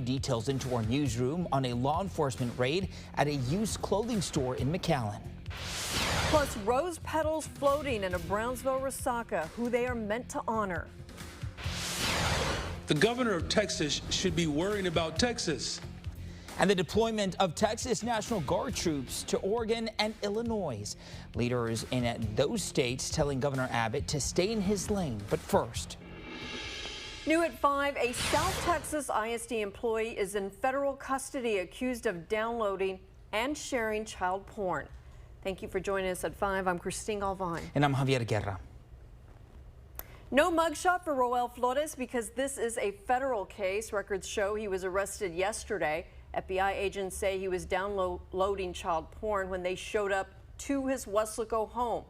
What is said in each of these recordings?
details into our newsroom on a law enforcement raid at a used clothing store in McAllen. Plus, rose petals floating in a Brownsville resaca, who they are meant to honor. The governor of Texas should be worrying about Texas. And the deployment of Texas National Guard troops to Oregon and Illinois. Leaders in those states telling Governor Abbott to stay in his lane. But first. New at 5, a South Texas ISD employee is in federal custody accused of downloading and sharing child porn. Thank you for joining us at 5. I'm Christine Galvan. And I'm Javier Guerra. No mugshot for Roel Flores because this is a federal case. Records show he was arrested yesterday. FBI agents say he was downloading child porn when they showed up to his Weslaco home.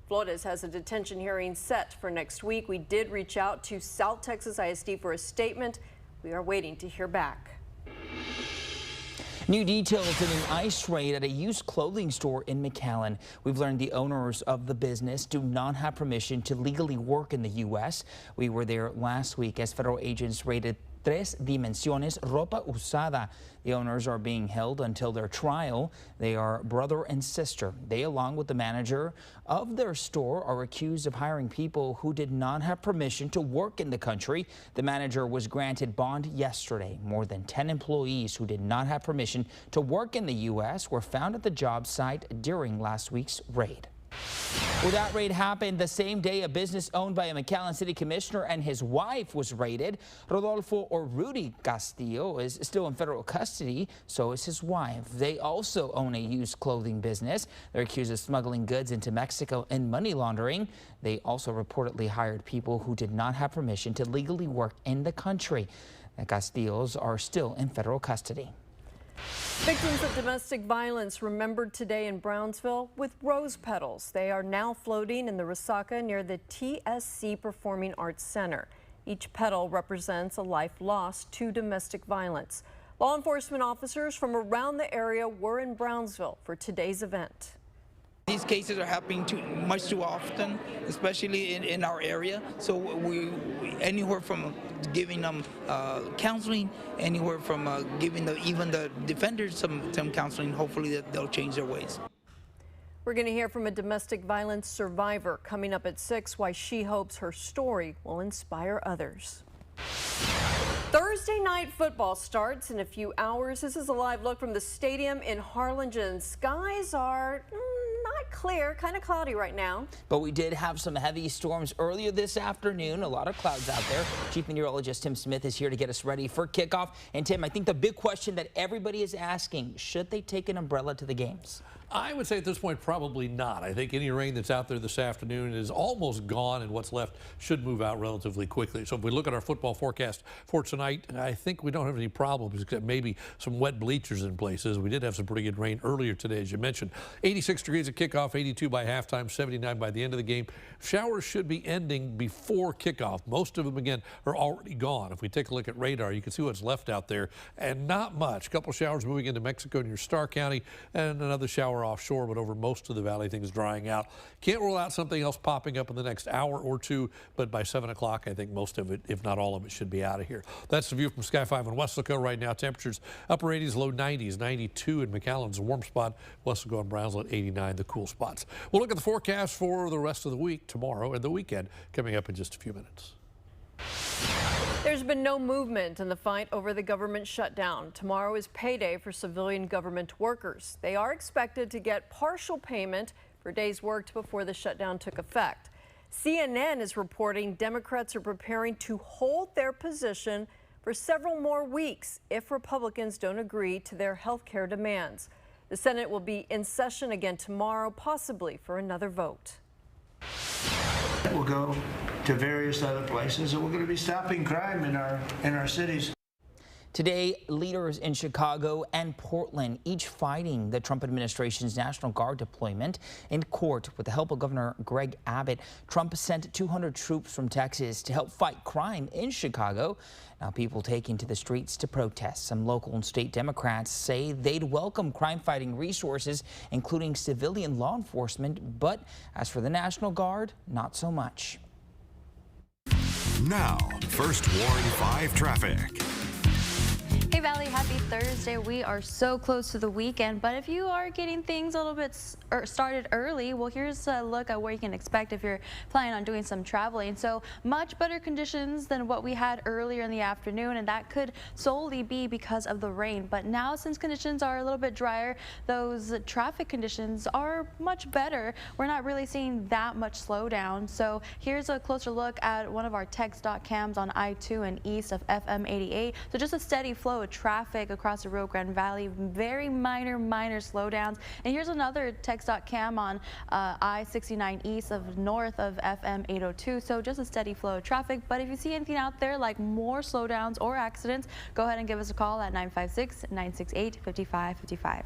Flores has a detention hearing set for next week. We did reach out to South Texas ISD for a statement. We are waiting to hear back. New details in an ICE raid at a used clothing store in McAllen. We've learned the owners of the business do not have permission to legally work in the U.S. We were there last week as federal agents raided Tres Dimensiones Ropa Usada. The owners are being held until their trial. They are brother and sister. They, along with the manager of their store, are accused of hiring people who did not have permission to work in the country. The manager was granted bond yesterday. More than 10 employees who did not have permission to work in the U.S. were found at the job site during last week's raid. Well, that raid happened the same day a business owned by a McAllen city commissioner and his wife was raided. Rodolfo or Rudy Castillo is still in federal custody. So is his wife. They also own a used clothing business. They're accused of smuggling goods into Mexico and money laundering. They also reportedly hired people who did not have permission to legally work in the country. The Castillos are still in federal custody. Victims of domestic violence remembered today in Brownsville with rose petals. They are now floating in the resaca near the TSC Performing Arts Center. Each petal represents a life lost to domestic violence. Law enforcement officers from around the area were in Brownsville for today's event. These cases are happening much too often, especially in our area. So we anywhere from giving them counseling, anywhere from giving even the defenders some counseling. Hopefully that they'll change their ways. We're going to hear from a domestic violence survivor coming up at 6, why she hopes her story will inspire others. Thursday night football starts in a few hours. This is a live look from the stadium in Harlingen. Skies are not clear, kind of cloudy right now. But we did have some heavy storms earlier this afternoon. A lot of clouds out there. Chief Meteorologist Tim Smith is here to get us ready for kickoff. And Tim, I think the big question that everybody is asking, should they take an umbrella to the games? I would say at this point, probably not. I think any rain that's out there this afternoon is almost gone, and what's left should move out relatively quickly. So if we look at our football forecast for tonight, I think we don't have any problems except maybe some wet bleachers in places. We did have some pretty good rain earlier today, as you mentioned. 86 degrees at kickoff, 82 by halftime, 79 by the end of the game. Showers should be ending before kickoff. Most of them, again, are already gone. If we take a look at radar, you can see what's left out there, and not much. A couple showers moving into Mexico near Starr County, and another shower offshore, but over most of the valley, things drying out. Can't rule out something else popping up in the next hour or two, but by 7 o'clock, I think most of it, if not all of it, should be out of here. That's the view from Sky 5 in Weslaco right now. Temperatures upper 80s, low 90s, 92 in McAllen's a warm spot. Weslaco and Brownsville at 89, the cool spots. We'll look at the forecast for the rest of the week, tomorrow, and the weekend coming up in just a few minutes. There's been no movement in the fight over the government shutdown. Tomorrow is payday for civilian government workers. They are expected to get partial payment for days worked before the shutdown took effect. CNN is reporting Democrats are preparing to hold their position for several more weeks if Republicans don't agree to their health care demands. The Senate will be in session again tomorrow, possibly for another vote. We'll go to various other places, and we're going to be stopping crime in our cities. Today, leaders in Chicago and Portland, each fighting the Trump administration's National Guard deployment in court. With the help of Governor Greg Abbott, Trump sent 200 troops from Texas to help fight crime in Chicago. Now, people taking to the streets to protest. Some local and state Democrats say they'd welcome crime-fighting resources, including civilian law enforcement. But as for the National Guard, not so much. Now, First Warn 5 traffic. Hey, Valley. Thursday. We are so close to the weekend, but if you are getting things a little bit started early, well, here's a look at what you can expect if you're planning on doing some traveling. So much better conditions than what we had earlier in the afternoon, and that could solely be because of the rain. But now, since conditions are a little bit drier, those traffic conditions are much better. We're not really seeing that much slowdown. So here's a closer look at one of our TxDOT cams on I-2 and east of FM 88. So just a steady flow of traffic across the Rio Grande Valley, very minor slowdowns. And here's another TxDOT cam on I-69 east of north of FM 802. So just a steady flow of traffic. But if you see anything out there like more slowdowns or accidents, go ahead and give us a call at 956-968-5555.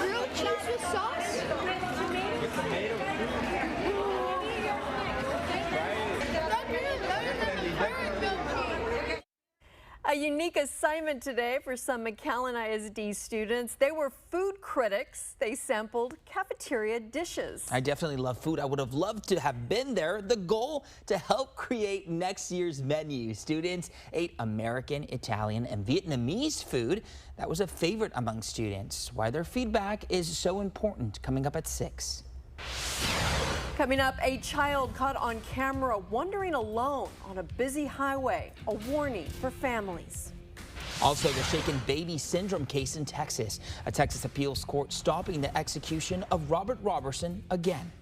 Grilled cheese with sauce? A unique assignment today for some McAllen ISD students. They were food critics. They sampled cafeteria dishes. I definitely love food. I would have loved to have been there. The goal, to help create next year's menu. Students ate American, Italian, and Vietnamese food. That was a favorite among students. Why their feedback is so important, coming up at 6. Coming up, a child caught on camera wandering alone on a busy highway. A warning for families. Also, the shaken baby syndrome case in Texas. A Texas appeals court stopping the execution of Robert Robertson again.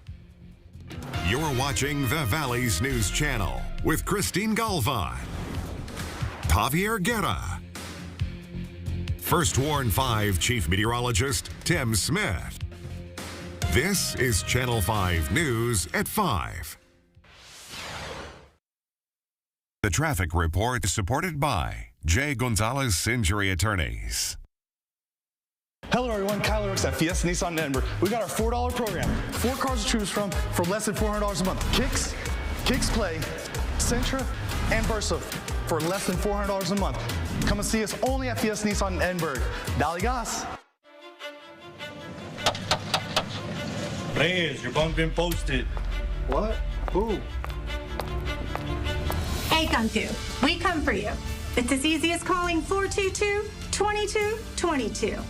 You're watching the Valley's News Channel with Christine Galvan, Javier Guerra, First Warn 5 Chief Meteorologist Tim Smith. This is Channel 5 News at 5. The traffic report is supported by J. Gonzalez Injury Attorneys. Hello everyone, Kyler works at Fiesta Nissan Denver. We got our $4 program. 4 cars to choose from for less than $400 a month. Kicks Play, Sentra, and Versa for less than $400 a month. Come and see us only at Fiesta Nissan Edinburgh. Dale gas. Reyes, your bunk been posted. What? Who? Hey, Guntu, we come for you. It's as easy as calling 422-2222.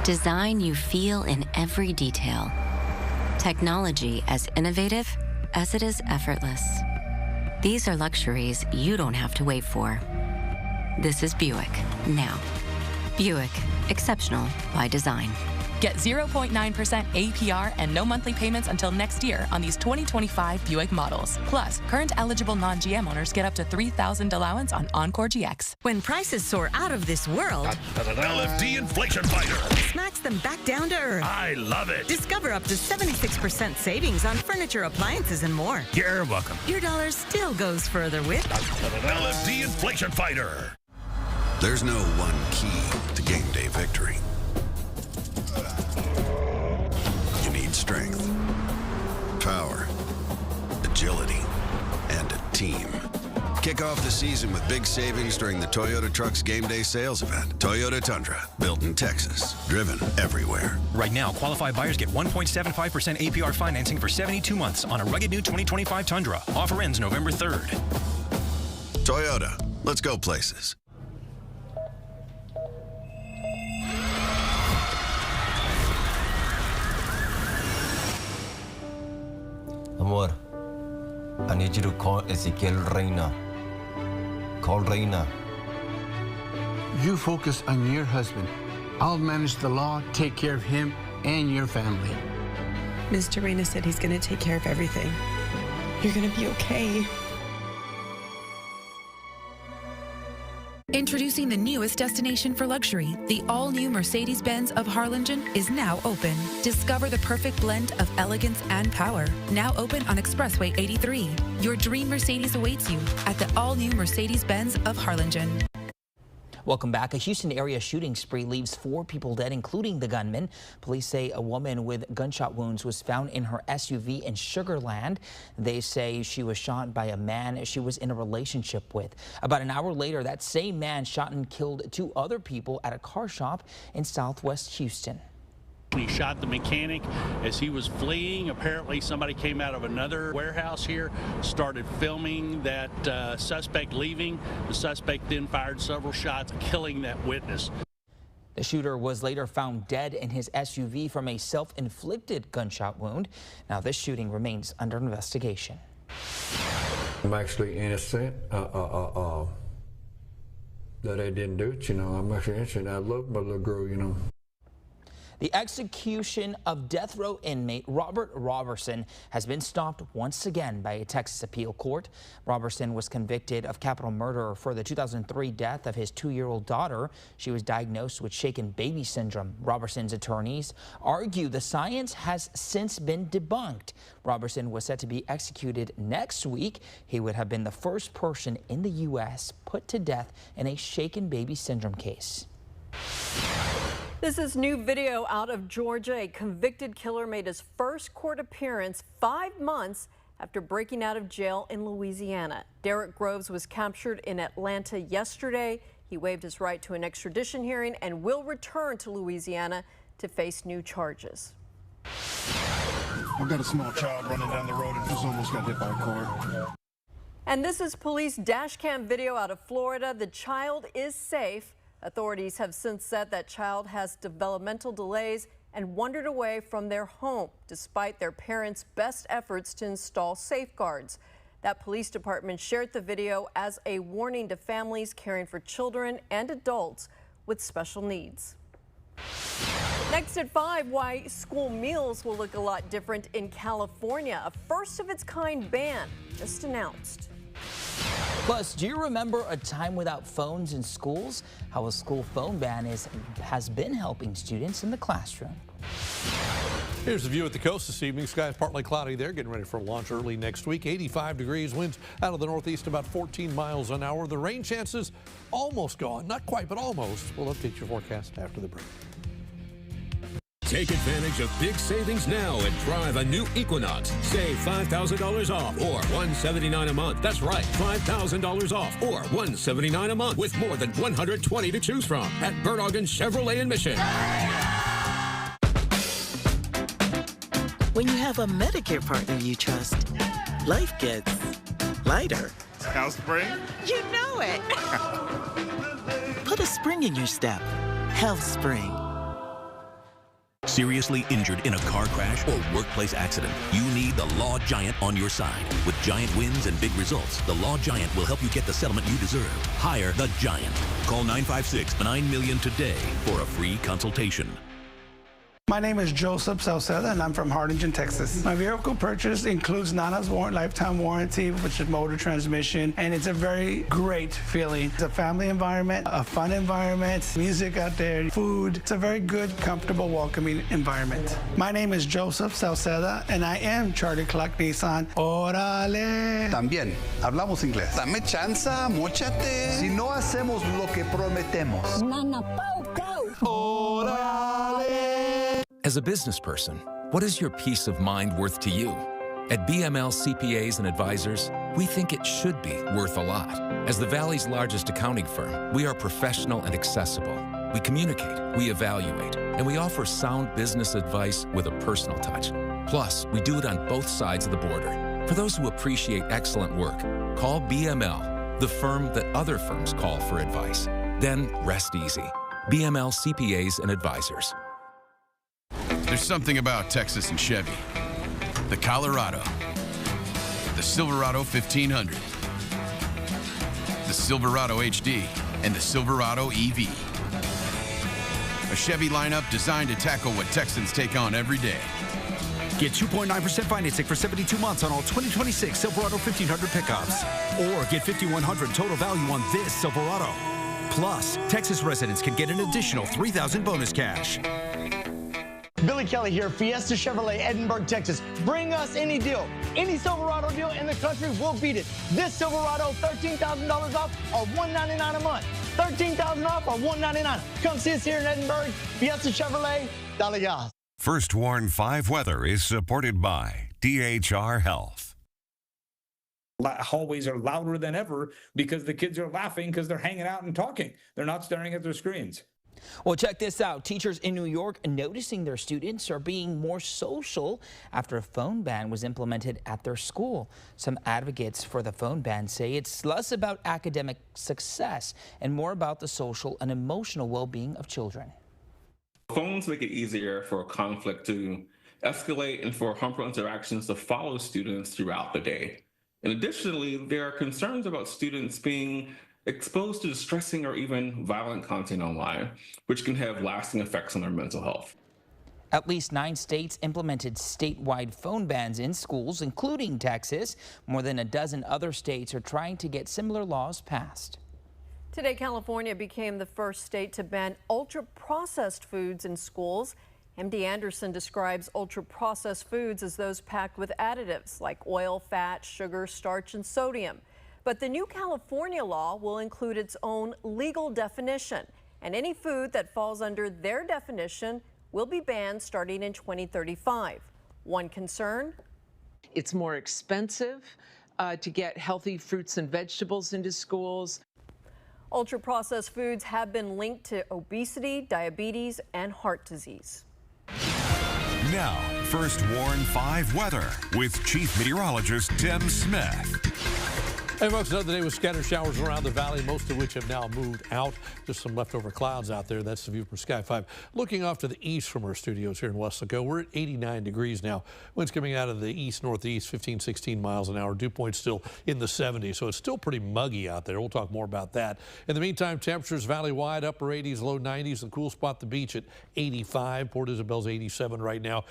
Design you feel in every detail. Technology as innovative as it is effortless. These are luxuries you don't have to wait for. This is Buick now. Buick, exceptional by design. Get 0.9% APR and no monthly payments until next year on these 2025 Buick models. Plus, current eligible non-GM owners get up to $3,000 allowance on Encore GX. When prices soar out of this world, LFD Inflation Fighter smacks them back down to earth. I love it. Discover up to 76% savings on furniture, appliances, and more. You're welcome. Your dollar still goes further with LFD Inflation Fighter. There's no one key to game day victory. You need strength, power, agility, and a team. Kick off the season with big savings during the Toyota Trucks Game Day sales event. Toyota Tundra, built in Texas, driven everywhere. Right now, qualified buyers get 1.75% APR financing for 72 months on a rugged new 2025 Tundra. Offer ends November 3rd. Toyota, let's go places. Amor, I need you to call Ezequiel Reina. Call Reina. You focus on your husband. I'll manage the law, take care of him and your family. Mr. Reina said he's going to take care of everything. You're going to be okay. Introducing the newest destination for luxury, the all-new Mercedes-Benz of Harlingen is now open. Discover the perfect blend of elegance and power. Now open on Expressway 83. Your dream Mercedes awaits you at the all-new Mercedes-Benz of Harlingen. Welcome back. A Houston area shooting spree leaves 4 people dead, including the gunman. Police say a woman with gunshot wounds was found in her SUV in Sugar Land. They say she was shot by a man she was in a relationship with. About an hour later, that same man shot and killed 2 other people at a car shop in Southwest Houston. and he shot the mechanic as he was fleeing. Apparently somebody came out of another warehouse here, started filming that suspect leaving. The suspect then fired several shots, killing that witness. The shooter was later found dead in his SUV from a self-inflicted gunshot wound. Now this shooting remains under investigation. I'm actually innocent that I didn't do it, I'm actually innocent. I love my little girl, The execution of death row inmate Robert Robertson has been stopped once again by a Texas appeal court. Robertson was convicted of capital murder for the 2003 death of his 2-year-old daughter. She was diagnosed with shaken baby syndrome. Robertson's attorneys argue the science has since been debunked. Robertson was set to be executed next week. He would have been the first person in the U.S. put to death in a shaken baby syndrome case. This is new video out of Georgia. A convicted killer made his first court appearance 5 months after breaking out of jail in Louisiana. Derek Groves was captured in Atlanta yesterday. He waived his right to an extradition hearing and will return to Louisiana to face new charges. I've got a small child running down the road and just almost got hit by a car. And this is police dash cam video out of Florida. The child is safe. Authorities have since said that child has developmental delays and wandered away from their home despite their parents' best efforts to install safeguards. That police department shared the video as a warning to families caring for children and adults with special needs. Next at 5, why school meals will look a lot different in California. A first-of-its-kind ban just announced. Plus, do you remember a time without phones in schools? How a school phone ban has been helping students in the classroom. Here's the view at the coast this evening. Skies partly cloudy there, getting ready for launch early next week. 85 degrees, winds out of the northeast about 14 miles an hour. The rain chances almost gone. Not quite, but almost. We'll update your forecast after the break. Take advantage of big savings now and drive a new Equinox. Save $5,000 off or $179 a month. That's right, $5,000 off or $179 a month with more than 120 to choose from at Berthagen Chevrolet in Mission. When you have a Medicare partner you trust, life gets lighter. House spring? You know it. Put a spring in your step. Health Spring. Seriously injured in a car crash or workplace accident? You need the Law Giant on your side. With giant wins and big results, the Law Giant will help you get the settlement you deserve. Hire the Giant. Call 956-9-million today for a free consultation. My name is Joseph Salceda, and I'm from Harlingen, Texas. My vehicle purchase includes Nana's lifetime warranty, which is motor transmission, and it's a very great feeling. It's a family environment, a fun environment, music out there, food. It's a very good, comfortable, welcoming environment. My name is Joseph Salceda, and I am Charlie Clark Nissan. Órale. También hablamos inglés. Dame chance, móchate. Si no hacemos lo que prometemos. Nana, pau, pau. Órale. As a business person, what is your peace of mind worth to you? At BML CPAs and Advisors, we think it should be worth a lot. As the Valley's largest accounting firm, we are professional and accessible. We communicate, we evaluate, and we offer sound business advice with a personal touch. Plus, we do it on both sides of the border. For those who appreciate excellent work, call BML, the firm that other firms call for advice. Then rest easy. BML CPAs and Advisors. There's something about Texas and Chevy. The Colorado, the Silverado 1500, the Silverado HD, and the Silverado EV. A Chevy lineup designed to tackle what Texans take on every day. Get 2.9% financing for 72 months on all 2026 Silverado 1500 pickups. Or get $5,100 total value on this Silverado. Plus, Texas residents can get an additional $3,000 bonus cash. Billy Kelly here, Fiesta Chevrolet, Edinburgh, Texas. Bring us any deal. Any Silverado deal in the country, we'll beat it. This Silverado, $13,000 off or $199 a month. $13,000 off or $199. Come see us here in Edinburgh. Fiesta Chevrolet, dale gas. First Warn 5 weather is supported by DHR Health. Hallways are louder than ever because the kids are laughing because they're hanging out and talking. They're not staring at their screens. Well, check this out. Teachers in New York noticing their students are being more social after a phone ban was implemented at their school. Some advocates for the phone ban say it's less about academic success and more about the social and emotional well-being of children. Phones make it easier for conflict to escalate and for harmful interactions to follow students throughout the day. And additionally, there are concerns about students being exposed to distressing or even violent content online, which can have lasting effects on their mental health. At least 9 states implemented statewide phone bans in schools, including Texas. More than a dozen other states are trying to get similar laws passed. Today, California became the first state to ban ultra-processed foods in schools. MD Anderson describes ultra-processed foods as those packed with additives like oil, fat, sugar, starch, and sodium. But the new California law will include its own legal definition, and any food that falls under their definition will be banned starting in 2035. One concern? It's more expensive to get healthy fruits and vegetables into schools. Ultra-processed foods have been linked to obesity, diabetes, and heart disease. Now, First Warn 5 weather with Chief Meteorologist Tim Smith. Hey folks, another day with scattered showers around the valley, most of which have now moved out. Just some leftover clouds out there. That's the view from Sky 5. Looking off to the east from our studios here in Weslaco, we're at 89 degrees now. Winds coming out of the east-northeast, 15, 16 miles an hour. Dew point still in the 70s, so it's still pretty muggy out there. We'll talk more about that. In the meantime, temperatures valley-wide, upper 80s, low 90s. The cool spot, the beach at 85. Port Isabel's 87 right now.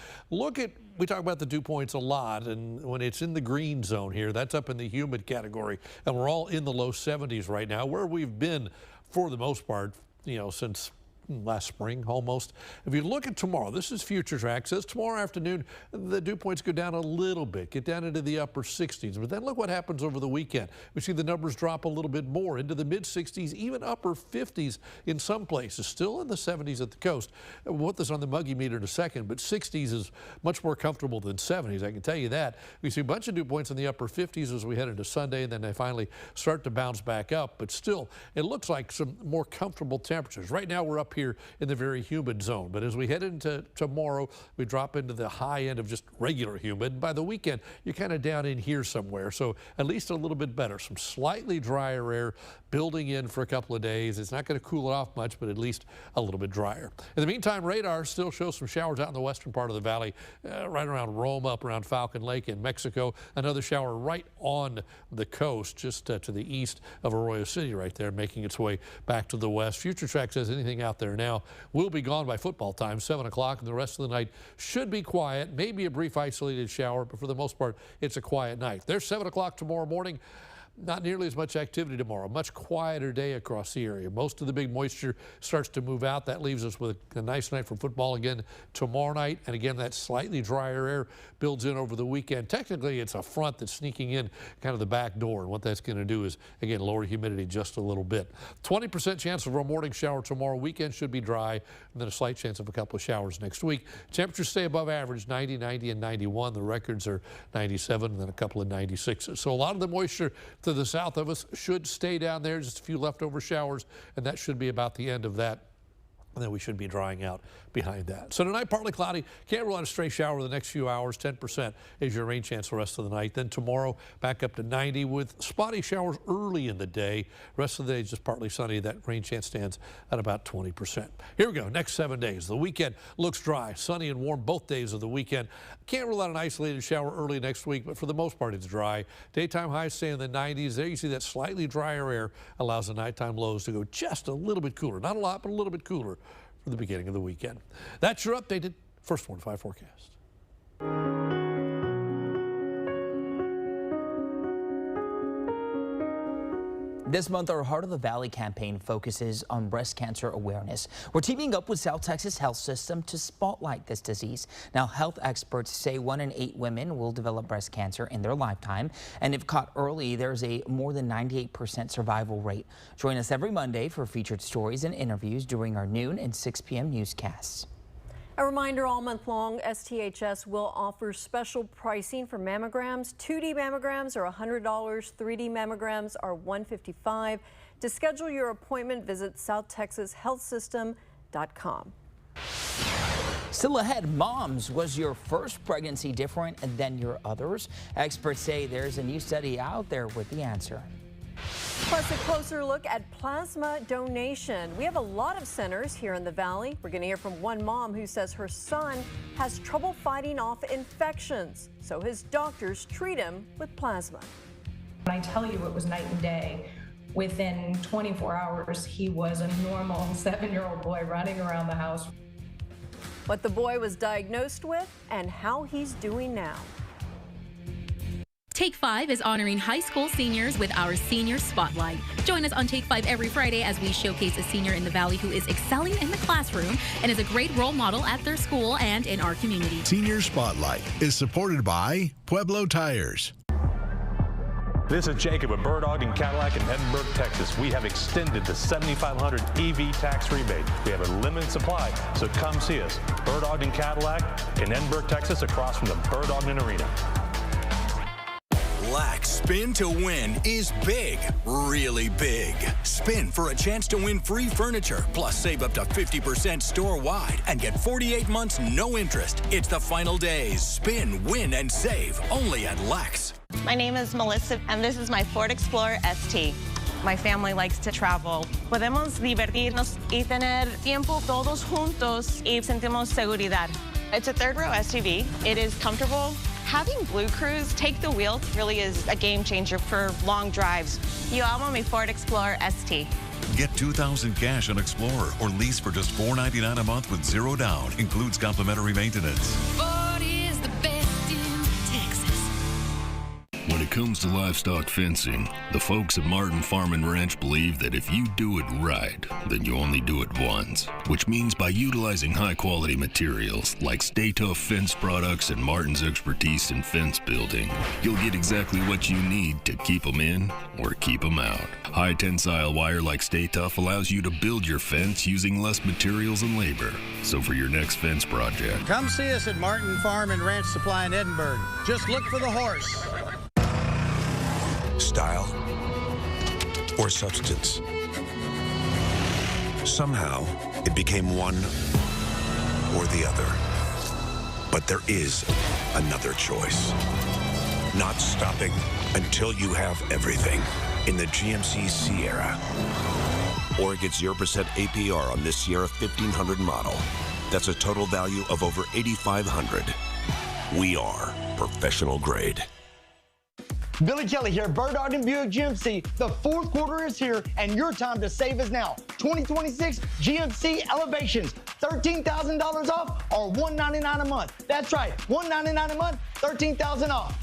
We talk about the dew points a lot, and when it's in the green zone here, that's up in the humid category, and we're all in the low 70s right now, where we've been for the most part, since last spring almost. If you look at tomorrow, this is Future Track, says tomorrow afternoon the dew points go down a little bit, get down into the upper 60s, but then look what happens over the weekend. We see the numbers drop a little bit more into the mid 60s, even upper 50s in some places, still in the 70s at the coast. We'll put this on the muggy meter in a second, but 60s is much more comfortable than 70s, I can tell you that. We see a bunch of dew points in the upper 50s as we head into Sunday, and then they finally start to bounce back up, but still it looks like some more comfortable temperatures. Right now we're up here in the very humid zone, but as we head into tomorrow, we drop into the high end of just regular humid. By the weekend, you're kind of down in here somewhere, so at least a little bit better. Some slightly drier air building in for a couple of days. It's not going to cool it off much, but at least a little bit drier. In the meantime, radar still shows some showers out in the western part of the valley, right around Rome, up around Falcon Lake in Mexico. Another shower right on the coast, just to the east of Arroyo City right there, making its way back to the west. Future Track says anything out there now will be gone by football time, 7 o'clock, and the rest of the night should be quiet, maybe a brief isolated shower, but for the most part, it's a quiet night. There's 7 o'clock tomorrow morning. Not nearly as much activity tomorrow. Much quieter day across the area. Most of the big moisture starts to move out. That leaves us with a nice night for football again tomorrow night. And again, that slightly drier air builds in over the weekend. Technically, it's a front that's sneaking in kind of the back door. And what that's going to do is, again, lower humidity just a little bit. 20% chance of a morning shower tomorrow. Weekend should be dry. And then a slight chance of a couple of showers next week. Temperatures stay above average, 90, 90, and 91. The records are 97 and then a couple of 96s. So a lot of the moisture to the south of us should stay down there, just a few leftover showers, and that should be about the end of that. And then we should be drying out behind that. So tonight, partly cloudy. Can't rule out a stray shower the next few hours. 10% is your rain chance the rest of the night. Then tomorrow, back up to 90 with spotty showers early in the day. Rest of the day is just partly sunny. That rain chance stands at about 20%. Here we go. Next 7 days. The weekend looks dry, sunny and warm both days of the weekend. Can't rule out an isolated shower early next week, but for the most part, it's dry. Daytime highs stay in the 90s. There you see that slightly drier air allows the nighttime lows to go just a little bit cooler. Not a lot, but a little bit cooler for the beginning of the weekend. That's your updated First Warn 5 forecast. This month, our Heart of the Valley campaign focuses on breast cancer awareness. We're teaming up with South Texas Health System to spotlight this disease. Now, health experts say 1 in 8 women will develop breast cancer in their lifetime. And if caught early, there's a more than 98% survival rate. Join us every Monday for featured stories and interviews during our noon and 6 p.m. newscasts. A reminder, all month long, STHS will offer special pricing for mammograms. 2D mammograms are $100, 3D mammograms are $155. To schedule your appointment, visit southtexashealthsystem.com. plasma.com. Still ahead, moms, was your first pregnancy different than your others? Experts say there's a new study out there with the answer. Plus, a closer look at plasma donation. We have a lot of centers here in the Valley. We're going to hear from one mom who says her son has trouble fighting off infections, so his doctors treat him with plasma. When I tell you it was night and day, within 24 hours, he was a normal 7-year-old boy running around the house. What the boy was diagnosed with and how he's doing now. Take 5 is honoring high school seniors with our Senior Spotlight. Join us on Take 5 every Friday as we showcase a senior in the Valley who is excelling in the classroom and is a great role model at their school and in our community. Senior Spotlight is supported by Pueblo Tires. This is Jacob at Bird Ogden Cadillac in Edinburgh, Texas. We have extended the $7,500 EV tax rebate. We have a limited supply, so come see us. Bird Ogden Cadillac in Edinburgh, Texas, across from the Bird Ogden Arena. Lax Spin to Win is big, really big. Spin for a chance to win free furniture, plus save up to 50% store-wide and get 48 months no interest. It's the final days. Spin, win, and save only at Lax. My name is Melissa, and this is my Ford Explorer ST. My family likes to travel. Podemos divertirnos y tener tiempo todos juntos y sentimos seguridad. It's a third-row SUV. It is comfortable. Having Blue Cruise take the wheel really is a game changer for long drives. Yo amo mi Ford Explorer ST. Get $2,000 cash on Explorer or lease for just $499 a month with 0 down. Includes complimentary maintenance. Ford is the best in Texas. When it comes to livestock fencing, the folks at Martin Farm and Ranch believe that if you do it right, then you only do it once. Which means by utilizing high-quality materials like Stay Tough fence products and Martin's expertise in fence building, you'll get exactly what you need to keep them in or keep them out. High-tensile wire like Stay Tough allows you to build your fence using less materials and labor. So for your next fence project, come see us at Martin Farm and Ranch Supply in Edinburgh. Just look for the horse. Style or substance. Somehow, it became one or the other. But there is another choice. Not stopping until you have everything in the GMC Sierra. Or get 0% APR on this Sierra 1500 model. That's a total value of over $8,500. We are professional grade. Billy Kelly here, Bird Ogden Buick GMC. The fourth quarter is here, and your time to save is now. 2026 GMC Elevations, $13,000 off or $199 a month. That's right, $199 a month, $13,000 off.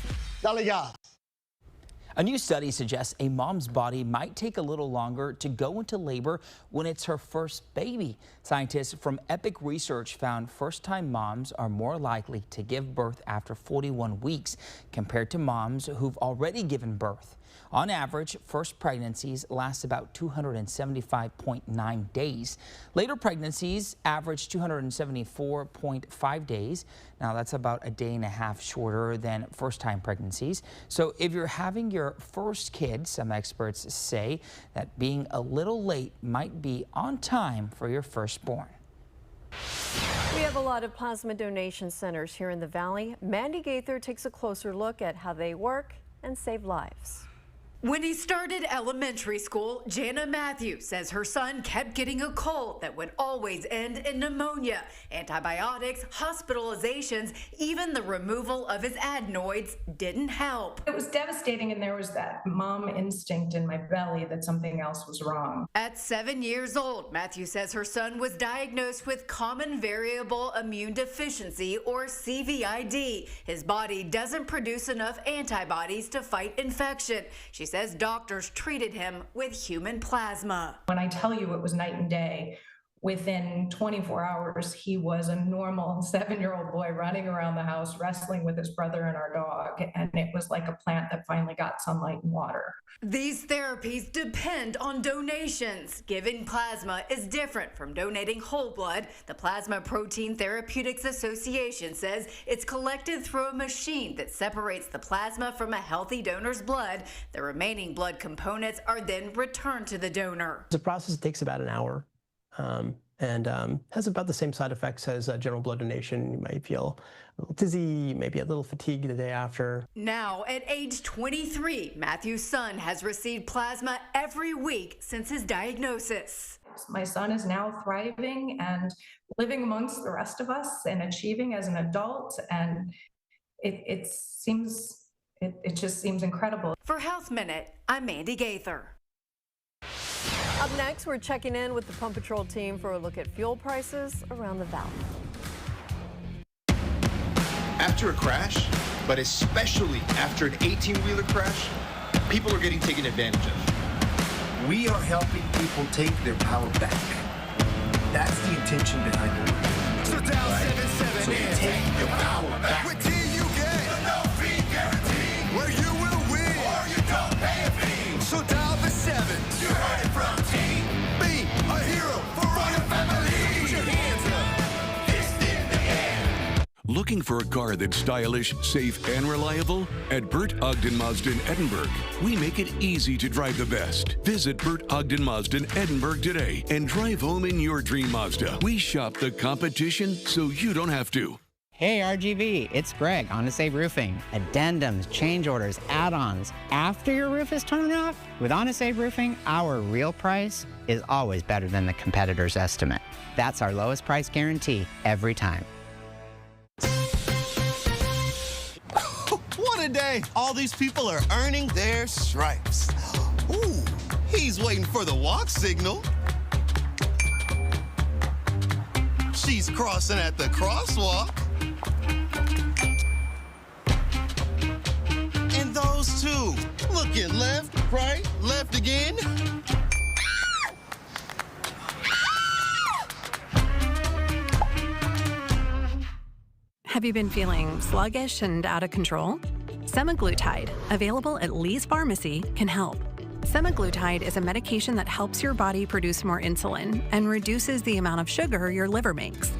Dale gas. A new study suggests a mom's body might take a little longer to go into labor when it's her first baby. Scientists from Epic Research found first-time moms are more likely to give birth after 41 weeks compared to moms who've already given birth. On average, first pregnancies last about 275.9 days. Later pregnancies average 274.5 days. Now that's about a day and a half shorter than first-time pregnancies. So if you're having your first kid, some experts say that being a little late might be on time for your firstborn. We have a lot of plasma donation centers here in the Valley. Mandy Gaither takes a closer look at how they work and save lives. When he started elementary school, Jana Matthews says her son kept getting a cold that would always end in pneumonia, antibiotics, hospitalizations, even the removal of his adenoids didn't help. It was devastating, and there was that mom instinct in my belly that something else was wrong. At 7 years old, Matthews says her son was diagnosed with common variable immune deficiency, or CVID. His body doesn't produce enough antibodies to fight infection. She says doctors treated him with human plasma. When I tell you it was night and day, within 24 hours, he was a normal 7-year-old boy running around the house, wrestling with his brother and our dog. And it was like a plant that finally got sunlight and water. These therapies depend on donations. Giving plasma is different from donating whole blood. The Plasma Protein Therapeutics Association says it's collected through a machine that separates the plasma from a healthy donor's blood. The remaining blood components are then returned to the donor. The process takes about an hour. and has about the same side effects as general blood donation. You might feel a little dizzy, maybe a little fatigued the day after. Now, at age 23, Matthew's son has received plasma every week since his diagnosis. My son is now thriving and living amongst the rest of us and achieving as an adult, and it just seems incredible. For Health Minute, I'm Mandy Gaither. Up next, we're checking in with the Pump Patrol team for a look at fuel prices around the valley. After a crash, but especially after an 18-wheeler crash, people are getting taken advantage of. We are helping people take their power back. That's the intention behind it. So dial 77 So take your power back. With T you get a no-fee guarantee, where you will win, or you don't pay a fee. So dial the 7. You heard it from T. Be a hero for all your family. Put your hands up, fist in the air. Looking for a car that's stylish, safe, and reliable? At Bert Ogden Mazda in Edinburgh, we make it easy to drive the best. Visit Bert Ogden Mazda in Edinburgh today and drive home in your dream Mazda. We shop the competition so you don't have to. Hey RGV, it's Greg, Honest Save Roofing. Addendums, change orders, add-ons. After your roof is torn off, with Honest Save Roofing, our real price is always better than the competitor's estimate. That's our lowest price guarantee every time. What a day! All these people are earning their stripes. Ooh, he's waiting for the walk signal. She's crossing at the crosswalk. And those two, looking left, right, left again. Have you been feeling sluggish and out of control? Semaglutide, available at Lee's Pharmacy, can help. Semaglutide is a medication that helps your body produce more insulin and reduces the amount of sugar your liver makes.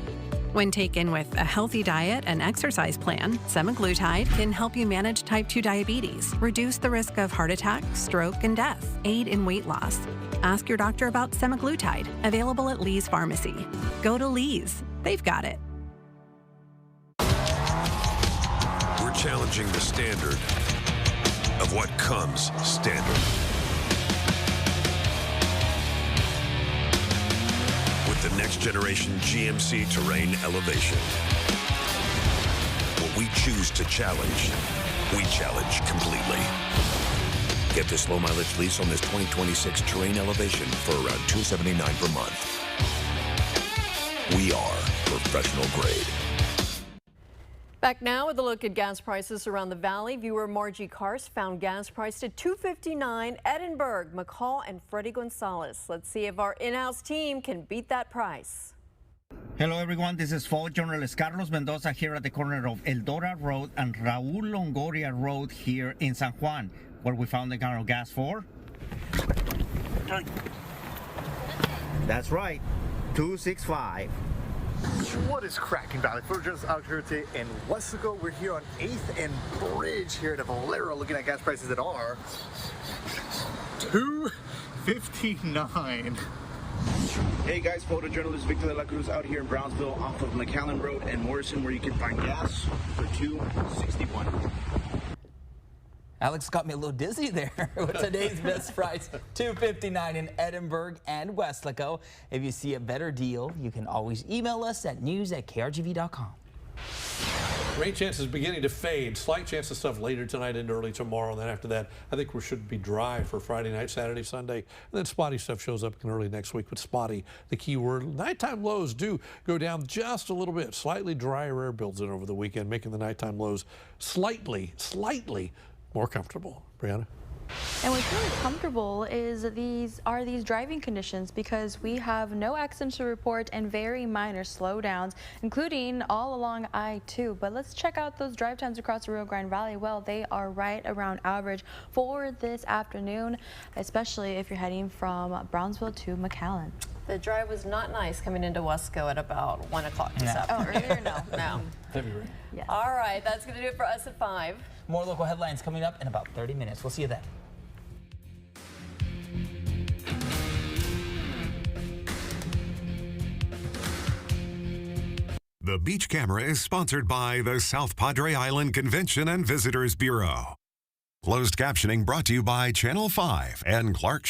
When taken with a healthy diet and exercise plan, semaglutide can help you manage type 2 diabetes, reduce the risk of heart attack, stroke, and death, aid in weight loss. Ask your doctor about semaglutide, available at Lee's Pharmacy. Go to Lee's. They've got it. We're challenging the standard of what comes standard. With the next generation GMC Terrain Elevation. What we choose to challenge, we challenge completely. Get this low mileage lease on this 2026 Terrain Elevation for around $279 per month. We are professional grade. Back now with a look at gas prices around the valley. Viewer Margie Karst found gas priced at $2.59. Edinburgh, McCall, and Freddie Gonzalez. Let's see if our in-house team can beat that price. Hello everyone, this is Fall journalist Carlos Mendoza here at the corner of Eldora Road and Raul Longoria Road here in San Juan, where we found the gallon of gas for. That's right, $2.65. What is cracking, Valley? We're just out here today in Wesco. We're here on 8th and Bridge here at Valero, looking at gas prices that are $2.59. Hey guys, photojournalist Victor de la Cruz out here in Brownsville off of McAllen Road and Morrison, where you can find gas for $2.61. Alex got me a little dizzy there with today's best price, $2.59 in Edinburgh and Wesco. If you see a better deal, you can always email us at news@krgv.com. Rain chances beginning to fade. Slight chance of stuff later tonight and early tomorrow. And then after that, I think we should be dry for Friday night, Saturday, Sunday. And then spotty stuff shows up early next week. But spotty, the key word. Nighttime lows do go down just a little bit. Slightly drier air builds in over the weekend, making the nighttime lows slightly more comfortable. Brianna? And what's really comfortable is these driving conditions, because we have no accidents to report and very minor slowdowns, including all along I-2. But let's check out those drive times across the Rio Grande Valley. Well, they are right around average for this afternoon, especially if you're heading from Brownsville to McAllen. The drive was not nice coming into Wesco at about 1 o'clock this afternoon. Oh, earlier? No. Heavy rain. Yes. All right, that's going to do it for us at 5. More local headlines coming up in about 30 minutes. We'll see you then. The Beach Camera is sponsored by the South Padre Island Convention and Visitors Bureau. Closed captioning brought to you by Channel 5 and Clark